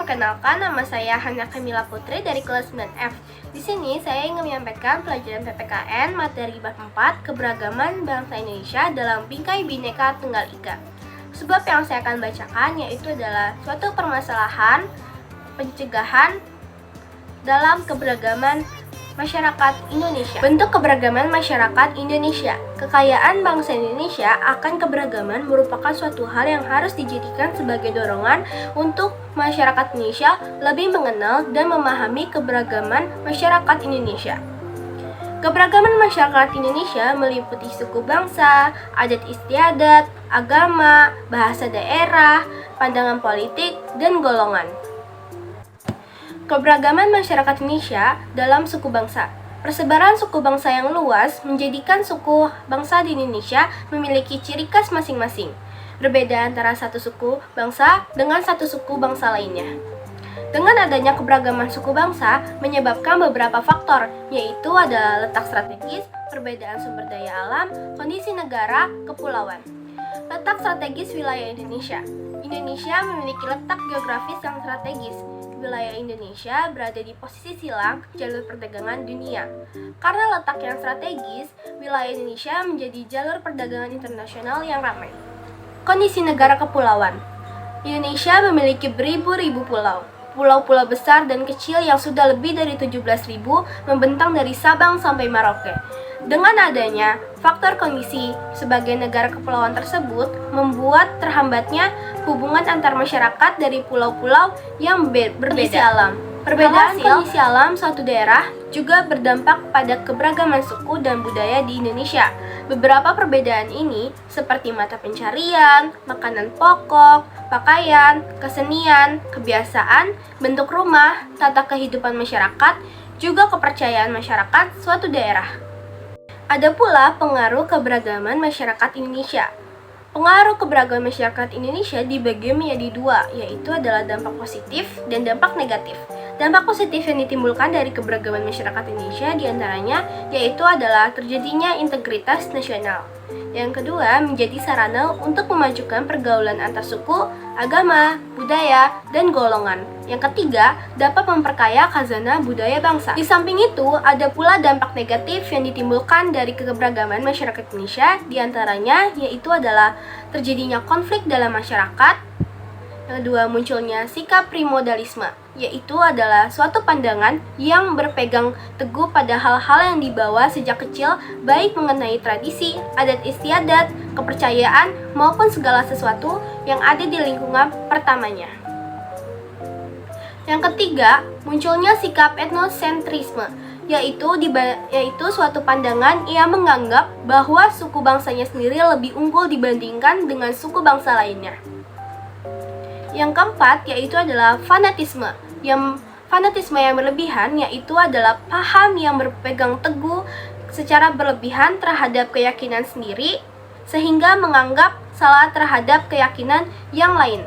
perkenalkan, nama saya Hana Kamila Putri dari kelas 9F. Di sini saya ingin menyampaikan pelajaran PPKN materi bab 4 keberagaman bangsa Indonesia dalam Bingkai Bhinneka Tunggal Ika. Sebab yang saya akan bacakan yaitu adalah suatu permasalahan pencegahan dalam keberagaman masyarakat Indonesia. Bentuk keberagaman masyarakat Indonesia. Kekayaan bangsa Indonesia akan keberagaman merupakan suatu hal yang harus dijadikan sebagai dorongan untuk masyarakat Indonesia lebih mengenal dan memahami keberagaman masyarakat Indonesia. Keberagaman masyarakat Indonesia meliputi suku bangsa, adat istiadat, agama, bahasa daerah, pandangan politik, dan golongan. Keberagaman masyarakat Indonesia dalam suku bangsa. Persebaran suku bangsa yang luas menjadikan suku bangsa di Indonesia memiliki ciri khas masing-masing, berbeda antara satu suku bangsa dengan satu suku bangsa lainnya. Dengan adanya keberagaman suku bangsa menyebabkan beberapa faktor, yaitu adalah letak strategis, perbedaan sumber daya alam, kondisi negara, kepulauan. Letak strategis wilayah Indonesia. Indonesia memiliki letak geografis yang strategis. Wilayah Indonesia berada di posisi silang jalur perdagangan dunia. Karena letak yang strategis, wilayah Indonesia menjadi jalur perdagangan internasional yang ramai. Kondisi negara kepulauan. Indonesia memiliki beribu-ribu pulau. Pulau-pulau besar dan kecil yang sudah lebih dari 17.000 membentang dari Sabang sampai Merauke. Dengan adanya faktor kondisi sebagai negara kepulauan tersebut membuat terhambatnya hubungan antar masyarakat dari pulau-pulau yang berbeda alam. Perbedaan kondisi alam suatu daerah juga berdampak pada keberagaman suku dan budaya di Indonesia. Beberapa perbedaan ini seperti mata pencarian, makanan pokok, pakaian, kesenian, kebiasaan, bentuk rumah, tata kehidupan masyarakat, juga kepercayaan masyarakat suatu daerah. Ada pula pengaruh keberagaman masyarakat Indonesia. Pengaruh keberagaman masyarakat Indonesia dibagi menjadi dua, yaitu adalah dampak positif dan dampak negatif. Dampak positif yang ditimbulkan dari keberagaman masyarakat Indonesia diantaranya yaitu adalah terjadinya integritas nasional. Yang kedua, menjadi sarana untuk memajukan pergaulan antar suku, agama, budaya, dan golongan. Yang ketiga, dapat memperkaya khazanah budaya bangsa. Di samping itu, ada pula dampak negatif yang ditimbulkan dari keberagaman masyarakat Indonesia, diantaranya yaitu adalah terjadinya konflik dalam masyarakat. Yang kedua, munculnya sikap primodalisme, yaitu adalah suatu pandangan yang berpegang teguh pada hal-hal yang dibawa sejak kecil, baik mengenai tradisi, adat istiadat, kepercayaan, maupun segala sesuatu yang ada di lingkungan pertamanya. Yang ketiga, munculnya sikap etnosentrisme, yaitu suatu pandangan yang menganggap bahwa suku bangsanya sendiri lebih unggul dibandingkan dengan suku bangsa lainnya. Yang keempat yaitu adalah fanatisme. Fanatisme yang berlebihan yaitu adalah paham yang berpegang teguh secara berlebihan terhadap keyakinan sendiri sehingga menganggap salah terhadap keyakinan yang lain.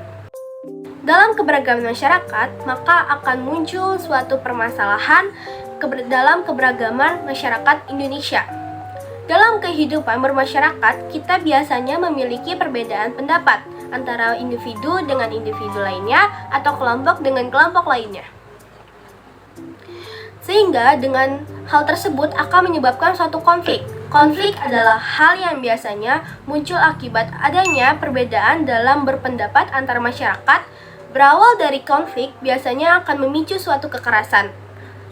Dalam keberagaman masyarakat, maka akan muncul suatu permasalahan dalam keberagaman masyarakat Indonesia. Dalam kehidupan bermasyarakat, kita biasanya memiliki perbedaan pendapat antara individu dengan individu lainnya atau kelompok dengan kelompok lainnya. Sehingga dengan hal tersebut akan menyebabkan suatu konflik. Konflik adalah hal yang biasanya muncul akibat adanya perbedaan dalam berpendapat antar masyarakat. Berawal dari konflik biasanya akan memicu suatu kekerasan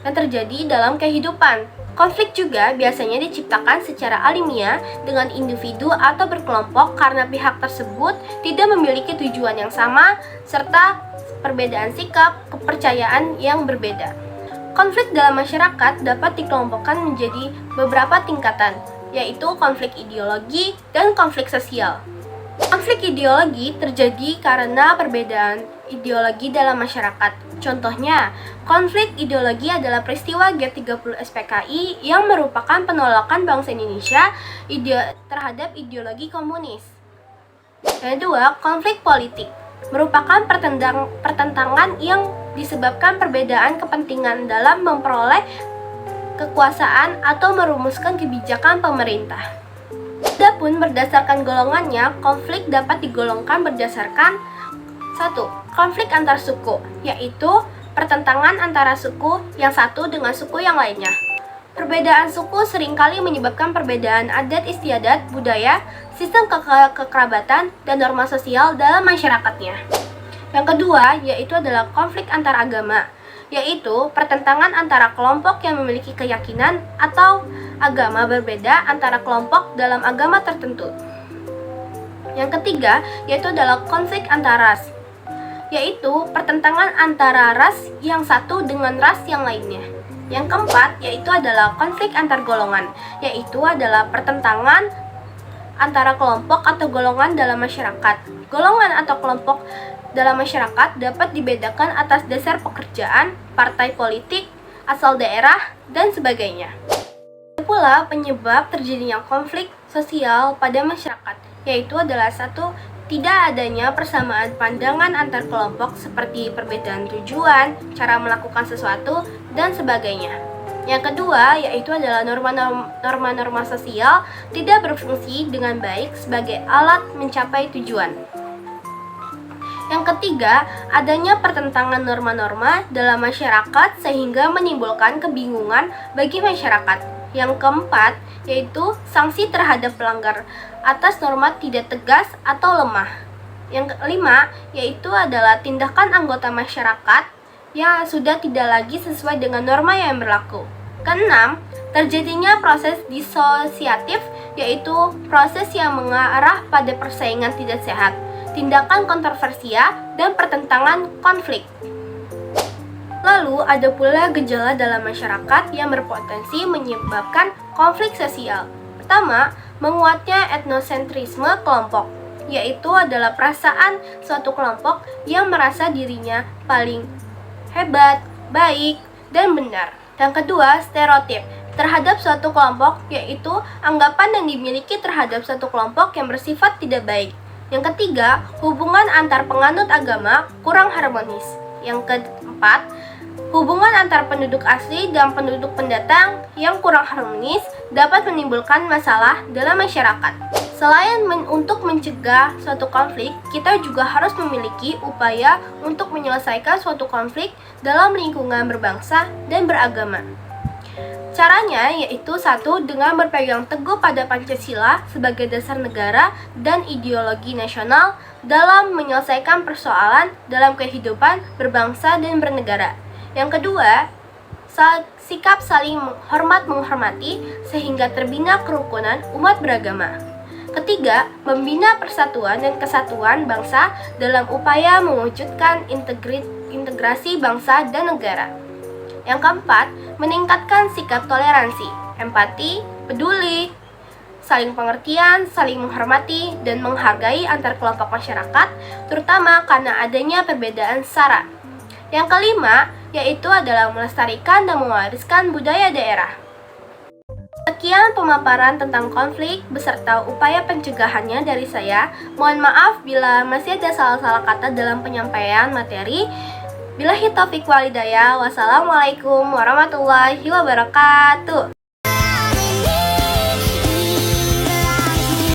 yang terjadi dalam kehidupan. Konflik juga biasanya diciptakan secara alamiah dengan individu atau berkelompok karena pihak tersebut tidak memiliki tujuan yang sama serta perbedaan sikap, kepercayaan yang berbeda. Konflik dalam masyarakat dapat dikelompokkan menjadi beberapa tingkatan, yaitu konflik ideologi dan konflik sosial. Konflik ideologi terjadi karena perbedaan ideologi dalam masyarakat. Contohnya, konflik ideologi adalah peristiwa G30 SPKI yang merupakan penolakan bangsa Indonesia terhadap ideologi komunis. Yang kedua, konflik politik merupakan pertentangan yang disebabkan perbedaan kepentingan dalam memperoleh kekuasaan atau merumuskan kebijakan pemerintah. Adapun berdasarkan golongannya, konflik dapat digolongkan berdasarkan 1. Konflik antar suku, yaitu pertentangan antara suku yang satu dengan suku yang lainnya. Perbedaan suku seringkali menyebabkan perbedaan adat istiadat, budaya, sistem kekerabatan, dan norma sosial dalam masyarakatnya. Yang kedua, yaitu adalah konflik antar agama, yaitu pertentangan antara kelompok yang memiliki keyakinan atau agama berbeda antara kelompok dalam agama tertentu. Yang ketiga, yaitu adalah konflik antar ras, yaitu pertentangan antara ras yang satu dengan ras yang lainnya. Yang keempat, yaitu adalah konflik antar golongan, yaitu adalah pertentangan antara kelompok atau golongan dalam masyarakat. Golongan atau kelompok dalam masyarakat dapat dibedakan atas dasar pekerjaan, partai politik, asal daerah, dan sebagainya. Ada pula penyebab terjadinya konflik sosial pada masyarakat, yaitu adalah 1. Tidak adanya persamaan pandangan antar kelompok seperti perbedaan tujuan, cara melakukan sesuatu, dan sebagainya. Yang kedua, yaitu adalah norma-norma sosial tidak berfungsi dengan baik sebagai alat mencapai tujuan. Yang ketiga, adanya pertentangan norma-norma dalam masyarakat sehingga menimbulkan kebingungan bagi masyarakat. Yang keempat, yaitu sanksi terhadap pelanggar atas norma tidak tegas atau lemah. Yang kelima, yaitu adalah tindakan anggota masyarakat yang sudah tidak lagi sesuai dengan norma yang berlaku. Keenam, terjadinya proses disosiatif, yaitu proses yang mengarah pada persaingan tidak sehat, tindakan kontroversial, dan pertentangan konflik. Lalu, ada pula gejala dalam masyarakat yang berpotensi menyebabkan konflik sosial. Pertama, menguatnya etnosentrisme kelompok, yaitu adalah perasaan suatu kelompok yang merasa dirinya paling hebat, baik, dan benar. Yang kedua, stereotip terhadap suatu kelompok, yaitu anggapan yang dimiliki terhadap suatu kelompok yang bersifat tidak baik. Yang ketiga, hubungan antar penganut agama kurang harmonis. Yang keempat, hubungan antar penduduk asli dan penduduk pendatang yang kurang harmonis dapat menimbulkan masalah dalam masyarakat. Selain untuk mencegah suatu konflik, kita juga harus memiliki upaya untuk menyelesaikan suatu konflik dalam lingkungan berbangsa dan beragama. Caranya yaitu 1. Dengan berpegang teguh pada Pancasila sebagai dasar negara dan ideologi nasional dalam menyelesaikan persoalan dalam kehidupan berbangsa dan bernegara. Yang kedua, sikap saling menghormati sehingga terbina kerukunan umat beragama. Ketiga, membina persatuan dan kesatuan bangsa dalam upaya mewujudkan integrasi bangsa dan negara. Yang keempat, meningkatkan sikap toleransi, empati, peduli, saling pengertian, saling menghormati, dan menghargai antar kelompok masyarakat, terutama karena adanya perbedaan sara. Yang kelima, yaitu adalah melestarikan dan mewariskan budaya daerah. Sekian pemaparan tentang konflik beserta upaya pencegahannya dari saya. Mohon maaf bila masih ada salah-salah kata dalam penyampaian materi. Billahi taufiq wal hidayah. Wassalamualaikum warahmatullahi wabarakatuh.